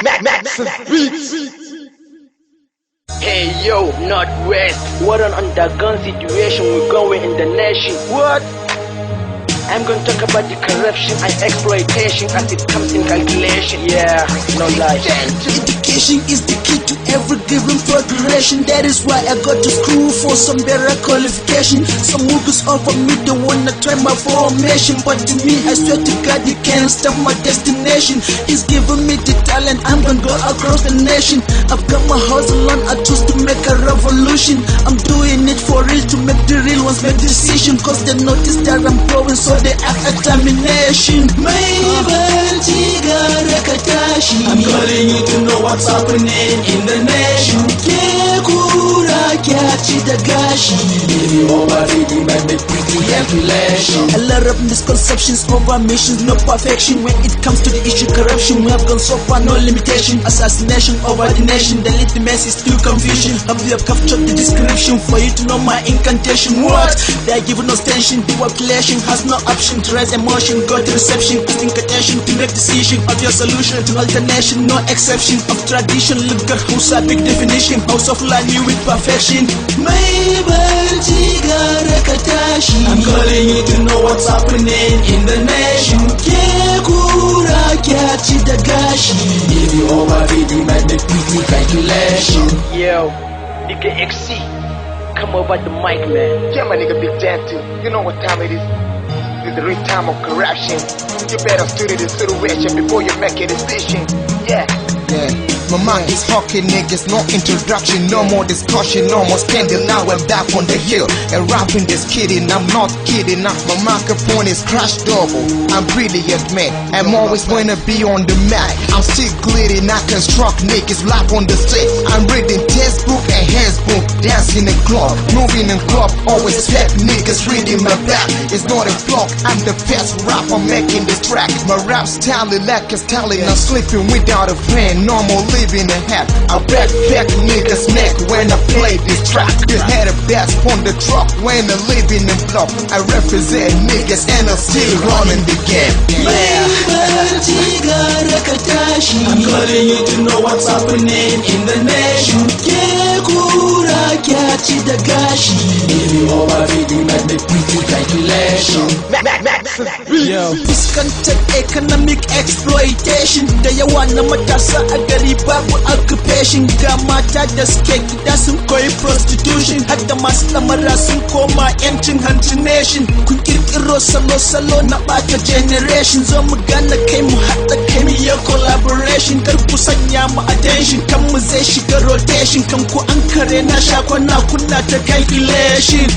Massive Beats. Hey yo, Northwest, what an undergone situation we're going in the nation. What? I'm gonna talk about the corruption and exploitation as it comes in calculation. Yeah, no lies. Education is the key to every given progression. That is why I got to school for some better qualification. Some muggles offer me they wanna try my formation, but to me I swear to God you can't stop my destination. He's giving me the talent, I'm gonna go across the nation. I've got my hustle on, I choose to make a revolution. I'm doing it for real to make the real ones make decision, cause they notice that I'm growing, so they have determination. I'm calling you to know what's happening in the nation. A lot of misconceptions over missions, no perfection. When it comes to the issue corruption, we have gone so far, no limitation. Assassination over the nation, the legitimacy is still confusion. We have captured the description for you to know my incantation. What? They are giving us tension, the population has no option to raise emotion, go to reception, incantation to make decision of your solution to alternation, no exception of tradition. Look at who's a big definition, house of Lani with perfection. I'm calling you to know what's happening in the nation. If you overread, you might make quick calculation. Yo, nigga XC, come over the mic, man. Yeah, my nigga Big Dan too. You know what time it is? It's the real time of corruption. You better study the situation before you make a decision. Yeah. My mind is hawking, niggas, no introduction, no more discussion, no more standing. Now I'm back on the hill and rapping this kidding. I'm not kidding. My microphone is crashed double. I'm brilliant, man. I'm always wanna be on the mic. I'm still glitting. I construct niggas live on the stage. I'm reading textbook and handbook, dancing in club, moving in club. Always fat niggas reading my back. It's not a vlog. I'm the best rapper making this track. My rap style is like a stallion. I'm sleeping without a plan. Normal living a hat. I back niggas neck when I play this track. You had a bass on the truck when I live in the block. I represent niggas and I'm still running the game. I'm calling you to know what's happening in the nation. If you overread, you might make quick calculation. Yo. Discontent economic exploitation. Da yawa na matasa a gari babu occupation. Ga mata da suke gida sun koyi prostitution. Hadda masu ɗamara sun koma yancin hanci nation. Kun kirkiro salo-salo na ɓata generation. Zo mu gana kai mu haɗa kai mu yi collaboration. Kar ku sanya mu attention, kan mu zai shiga rotation. Kan ku an kare na sha kwana kuna ta calculation.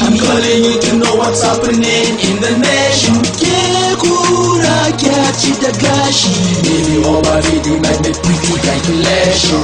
I'm calling you to know what's happening in the nation. If you overread, you might make quick calculation.